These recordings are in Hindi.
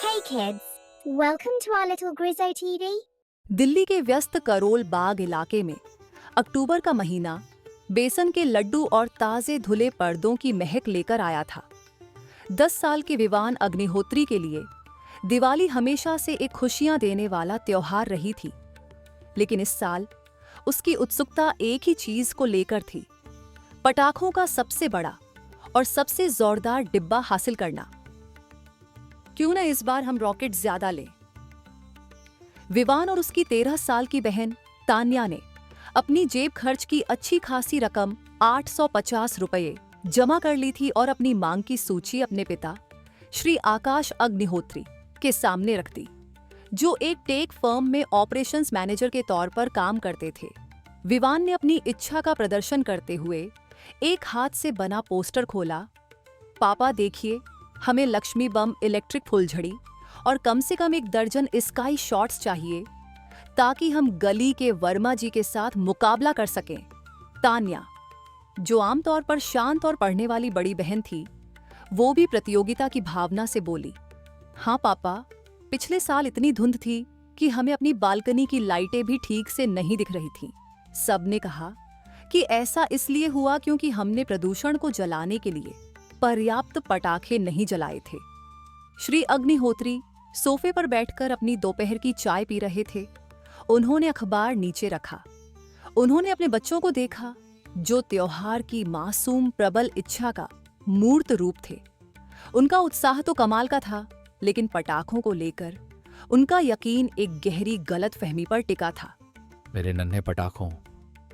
Hey kids, welcome to our little Grizzo TV. Delhi के व्यस्त करोल बाग इलाके में अक्टूबर का महीना बेसन के लड्डू और ताजे धुले पर्दों की महक लेकर आया था। 10 साल के विवान अग्निहोत्री के लिए दिवाली हमेशा से एक खुशियां देने वाला त्योहार रही थी, लेकिन इस साल उसकी उत्सुकता एक ही चीज को लेकर थी, पटाखों का सबसे बड़ा और सबसे जोरदार डिब्बा हासिल करना। क्यों न इस बार हम रॉकेट ज्यादा लें। विवान और उसकी 13 साल की बहन तान्या ने अपनी जेब खर्च की अच्छी खासी रकम 850 रुपये जमा कर ली थी और अपनी मांग की सूची अपने पिता श्री आकाश अग्निहोत्री के सामने रख दी, जो एक टेक फर्म में ऑपरेशंस मैनेजर के तौर पर काम करते थे। विवान ने अपनी इच्छा का प्रदर्शन करते हुए एक हाथ से बना पोस्टर खोला। पापा देखिए, हमें लक्ष्मी बम इलेक्ट्रिक फुलझड़ी और कम से कम 1 दर्जन स्काई शॉट्स चाहिए ताकि हम गली के वर्मा जी के साथ मुकाबला कर सकें। तान्या, जो आमतौर पर शांत और पढ़ने वाली बड़ी बहन थी, वो भी प्रतियोगिता की भावना से बोली, हाँ पापा, पिछले साल इतनी धुंध थी कि हमें अपनी बालकनी की लाइटें भी ठीक से नहीं दिख रही थीं। सबने कहा कि ऐसा इसलिए हुआ क्योंकि हमने प्रदूषण को जलाने के लिए पर्याप्त पटाखे नहीं जलाए थे। श्री अग्निहोत्री सोफे पर बैठकर अपनी दोपहर की चाय पी रहे थे। उन्होंने अखबार नीचे रखा। उन्होंने अपने बच्चों को देखा, जो त्योहार की मासूम प्रबल इच्छा का मूर्त रूप थे। उनका उत्साह तो कमाल का था, लेकिन पटाखों को लेकर उनका यकीन एक गहरी गलतफहमी पर टिका था। मेरे नन्हे पटाखों,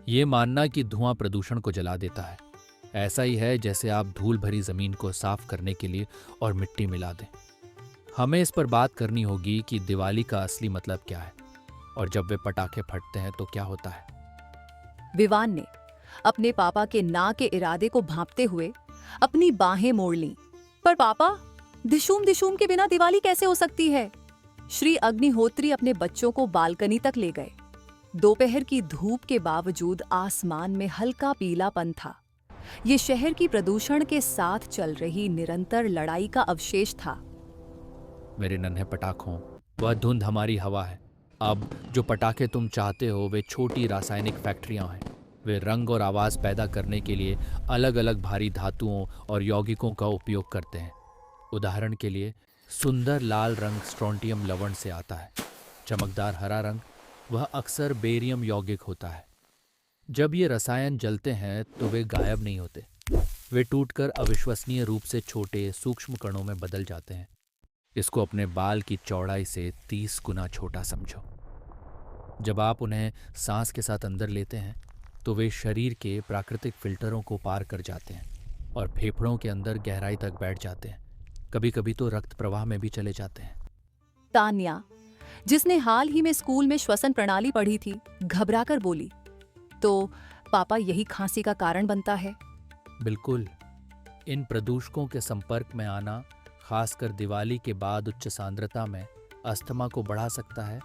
ये मानना कि धुआं प्रदूषण को जला देता है, ऐसा ही है जैसे आप धूल भरी जमीन को साफ करने के लिए और मिट्टी मिला दें। हमें इस पर बात करनी होगी कि दिवाली का असली मतलब क्या है और जब वे पटाखे फटते हैं तो क्या होता है। विवान ने अपने पापा के ना के इरादे को भांपते हुए अपनी बाहें मोड़ लीं। पर पापा, दिशूम दिशूम के बिना दिवाली कैसे हो सकती है? श्री अग्निहोत्री अपने बच्चों को बालकनी तक ले गए। दोपहर की धूप के बावजूद आसमान में हल्का पीलापन था। ये शहर की प्रदूषण के साथ चल रही निरंतर लड़ाई का अवशेष था। मेरे नन्हे पटाखों, वह धुंध हमारी हवा है। अब जो पटाखे तुम चाहते हो वे छोटी रासायनिक फैक्ट्रियां हैं। वे रंग और आवाज पैदा करने के लिए अलग अलग भारी धातुओं और यौगिकों का उपयोग करते हैं। उदाहरण के लिए, सुंदर लाल रंग स्ट्रोंटियम लवण से आता है। चमकदार हरा रंग, वह अक्सर बेरियम यौगिक होता है। जब ये रसायन जलते हैं तो वे गायब नहीं होते, वे टूटकर अविश्वसनीय रूप से छोटे सूक्ष्म कणों में बदल जाते हैं। इसको अपने बाल की चौड़ाई से 30 गुना छोटा समझो। जब आप उन्हें सांस के साथ अंदर लेते हैं तो वे शरीर के प्राकृतिक फिल्टरों को पार कर जाते हैं और फेफड़ों के अंदर गहराई तक बैठ जाते हैं। कभी कभी तो रक्त प्रवाह में भी चले जाते हैं। तान्या, जिसने हाल ही में स्कूल में श्वसन प्रणाली पढ़ी थी, घबराकर बोली, तो पापा, यही खांसी का कारण बनता है? बिल्कुल। इन प्रदूषकों के संपर्क में आना, खासकर दिवाली के बाद उच्च सांद्रता में, अस्थमा को बढ़ा सकता है,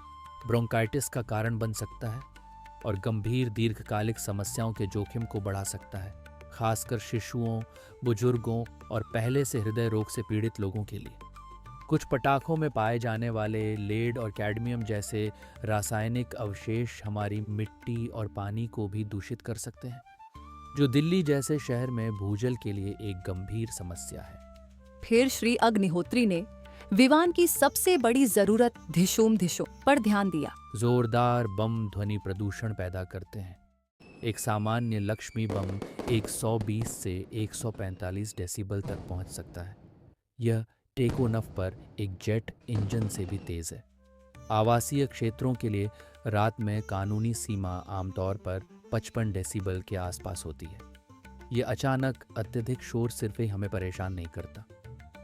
ब्रोंकाइटिस का कारण बन सकता है और गंभीर दीर्घकालिक समस्याओं के जोखिम को बढ़ा सकता है, खासकर शिशुओं, बुजुर्गों और पहले से हृदय रोग से पीड़ित लोगों के लिए। कुछ पटाखों में पाए जाने वाले लेड और कैडमियम जैसे रासायनिक अवशेष हमारी मिट्टी और पानी को भी दूषित कर सकते हैं, जो दिल्ली जैसे शहर में भूजल के लिए एक गंभीर समस्या है। फिर श्री अग्निहोत्री ने विवान की सबसे बड़ी जरूरत धिशूम धिशूम पर ध्यान दिया। जोरदार बम ध्वनि प्रदूषण पैदा करते हैं। एक सामान्य लक्ष्मी बम 120 से 145 डेसिबल तक पहुंच सकता है। यह टेकोनफ पर एक जेट इंजन से भी तेज है। आवासीय क्षेत्रों के लिए रात में कानूनी सीमा आमतौर पर 55 डेसिबल के आसपास होती है। यह अचानक अत्यधिक शोर सिर्फ ही हमें परेशान नहीं करता,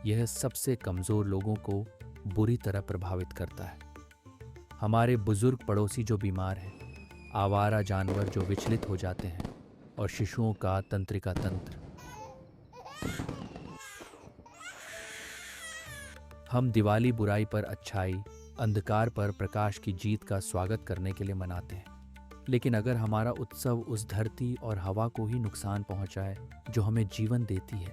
यह सबसे कमज़ोर लोगों को बुरी तरह प्रभावित करता है। हमारे बुजुर्ग पड़ोसी जो बीमार हैं, आवारा जानवर जो विचलित हो जाते हैं और शिशुओं का तंत्रिका तंत्र। हम दिवाली बुराई पर अच्छाई, अंधकार पर प्रकाश की जीत का स्वागत करने के लिए मनाते हैं, लेकिन अगर हमारा उत्सव उस धरती और हवा को ही नुकसान पहुंचाए जो हमें जीवन देती है,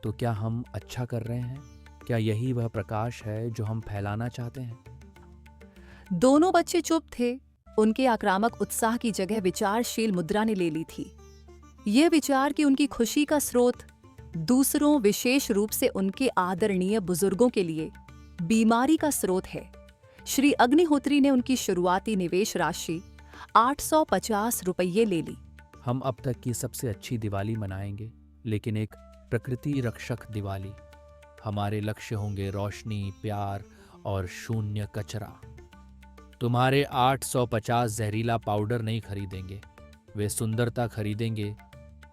तो क्या हम अच्छा कर रहे हैं क्या यही वह प्रकाश है जो हम फैलाना चाहते हैं? दोनों बच्चे चुप थे। उनके आक्रामक उत्साह की जगह विचारशील मुद्रा ने ले ली थी। यह विचार कि उनकी खुशी का स्रोत दूसरों, विशेष रूप से उनके आदरणीय बुजुर्गों के लिए बीमारी का स्रोत है। श्री अग्निहोत्री ने उनकी शुरुआती निवेश राशि 850 रुपये ले ली। हम अब तक की सबसे अच्छी दिवाली मनाएंगे, लेकिन एक प्रकृति रक्षक दिवाली। हमारे लक्ष्य होंगे रोशनी, प्यार और शून्य कचरा। तुम्हारे 850 जहरीला पाउडर नहीं खरीदेंगे, वे सुंदरता खरीदेंगे।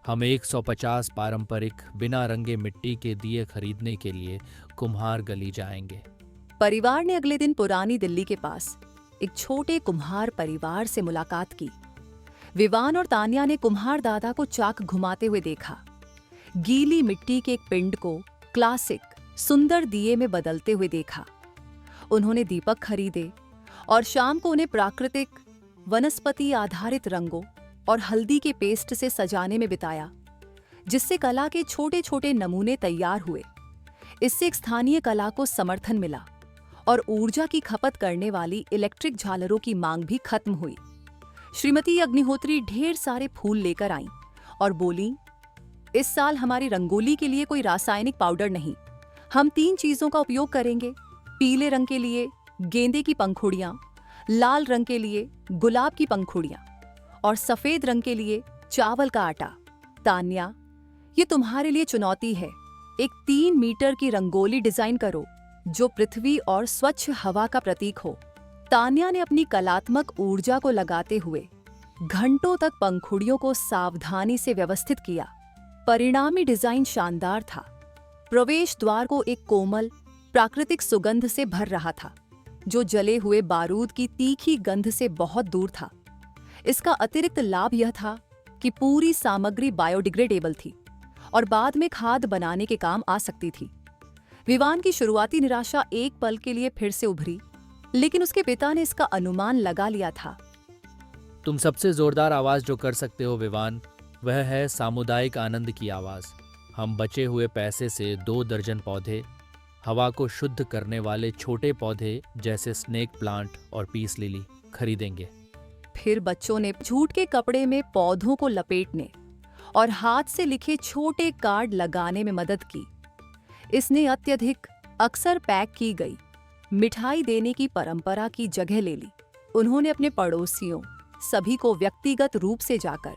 हम 150 पारंपरिक बिना रंगे मिट्टी के दिए खरीदने के लिए कुम्हार गली जाएंगे। परिवार ने अगले दिन पुरानी दिल्ली के पास एक छोटे कुम्हार परिवार से मुलाकात की। विवान और तान्या ने कुम्हार दादा को चाक घुमाते हुए देखा, गीली मिट्टी के एक पिंड को क्लासिक सुंदर दिए में बदलते हुए देखा। उन्होंने दीपक खरीदे और शाम को उन्हें प्राकृतिक वनस्पति आधारित रंगों और हल्दी के पेस्ट से सजाने में बिताया, जिससे कला के छोटे छोटे नमूने तैयार हुए। इससे एक स्थानीय कला को समर्थन मिला और ऊर्जा की खपत करने वाली इलेक्ट्रिक झालरों की मांग भी खत्म हुई। श्रीमती अग्निहोत्री ढेर सारे फूल लेकर आईं और बोलीं, इस साल हमारी रंगोली के लिए कोई रासायनिक पाउडर नहीं। हम 3 चीजों का उपयोग करेंगे। पीले रंग के लिए गेंदे की पंखुड़ियां, लाल रंग के लिए गुलाब की पंखुड़ियां और सफेद रंग के लिए चावल का आटा। तान्या, ये तुम्हारे लिए चुनौती है। एक 3 मीटर की रंगोली डिजाइन करो जो पृथ्वी और स्वच्छ हवा का प्रतीक हो। तान्या ने अपनी कलात्मक ऊर्जा को लगाते हुए घंटों तक पंखुड़ियों को सावधानी से व्यवस्थित किया। परिणामी डिजाइन शानदार था। प्रवेश द्वार को एक कोमल प्राकृतिक सुगंध से भर रहा था, जो जले हुए बारूद की तीखी गंध से बहुत दूर था। इसका अतिरिक्त लाभ यह था कि पूरी सामग्री बायोडिग्रेडेबल थी और बाद में खाद बनाने के काम आ सकती थी। विवान की शुरुआती निराशा एक पल के लिए फिर से उभरी, लेकिन उसके पिता ने इसका अनुमान लगा लिया था। तुम सबसे जोरदार आवाज जो कर सकते हो विवान, वह है सामुदायिक आनंद की आवाज। हम बचे हुए पैसे से 2 दर्जन पौधे, हवा को शुद्ध करने वाले छोटे पौधे जैसे स्नेक प्लांट और पीस लिली खरीदेंगे। फिर बच्चों ने जूट के कपड़े में पौधों को लपेटने और हाथ से लिखे छोटे कार्ड लगाने में मदद की। इसने अत्यधिक अक्सर पैक की गई मिठाई देने की परंपरा की जगह ले ली। उन्होंने अपने पड़ोसियों सभी को व्यक्तिगत रूप से जाकर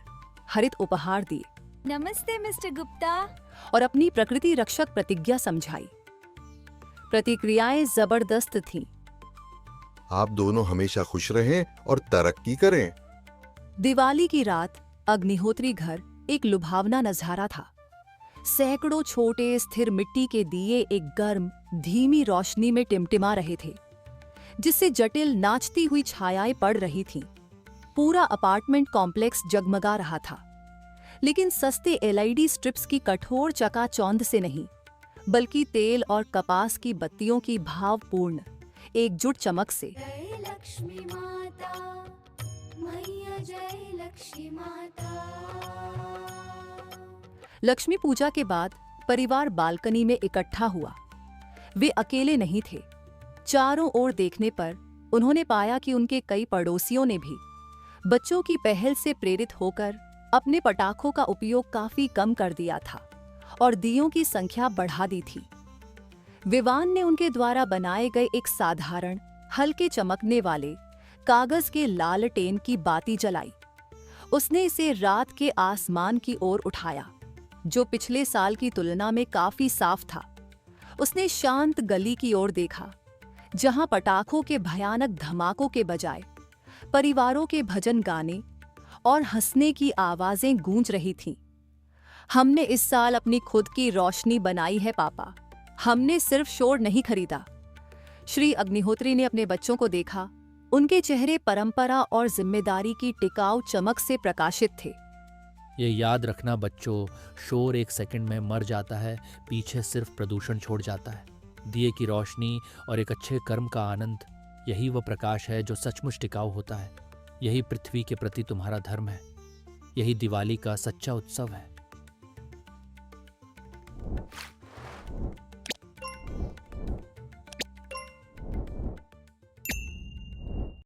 हरित उपहार दिए। नमस्ते मिस्टर गुप्ता। और अपनी प्रकृति रक्षक प्रतिज्ञा समझाई। प्रतिक्रियाएं जबरदस्त थीं। आप दोनों हमेशा खुश रहें और तरक्की करें। दिवाली की रात अग्निहोत्री घर एक लुभावना नजारा था। सैकड़ों छोटे स्थिर मिट्टी के दिए एक गर्म धीमी रोशनी में टिमटिमा रहे थे, जिससे जटिल नाचती हुई छायाएं पड़ रही थीं। पूरा अपार्टमेंट कॉम्प्लेक्स जगमगा रहा था, लेकिन सस्ते एलईडी स्ट्रिप्स की कठोर चकाचौंध से नहीं, बल्कि तेल और कपास की बत्तियों की भावपूर्ण एकजुट चमक से। जय लक्ष्मी माता, मैया जय लक्ष्मी माता। लक्ष्मी पूजा के बाद परिवार बालकनी में इकट्ठा हुआ। वे अकेले नहीं थे। चारों ओर देखने पर उन्होंने पाया कि उनके कई पड़ोसियों ने भी बच्चों की पहल से प्रेरित होकर अपने पटाखों का उपयोग काफी कम कर दिया था और दियों की संख्या बढ़ा दी थी। विवान ने उनके द्वारा बनाए गए एक साधारण हल्के चमकने वाले कागज के लालटेन की बाती जलाई। उसने इसे रात के आसमान की ओर उठाया, जो पिछले साल की तुलना में काफी साफ था। उसने शांत गली की ओर देखा, जहां पटाखों के भयानक धमाकों के बजाय परिवारों के भजन गाने और हंसने की आवाजें गूंज रही थीं। हमने इस साल अपनी खुद की रोशनी बनाई है पापा, हमने सिर्फ शोर नहीं खरीदा। श्री अग्निहोत्री ने अपने बच्चों को देखा। उनके चेहरे परंपरा और जिम्मेदारी की टिकाऊ चमक से प्रकाशित थे। ये याद रखना बच्चों, शोर एक सेकंड में मर जाता है, पीछे सिर्फ प्रदूषण छोड़ जाता है। दिए की रोशनी और एक अच्छे कर्म का आनंद, यही वो प्रकाश है जो सचमुच टिकाऊ होता है। यही पृथ्वी के प्रति तुम्हारा धर्म है। यही दिवाली का सच्चा उत्सव है।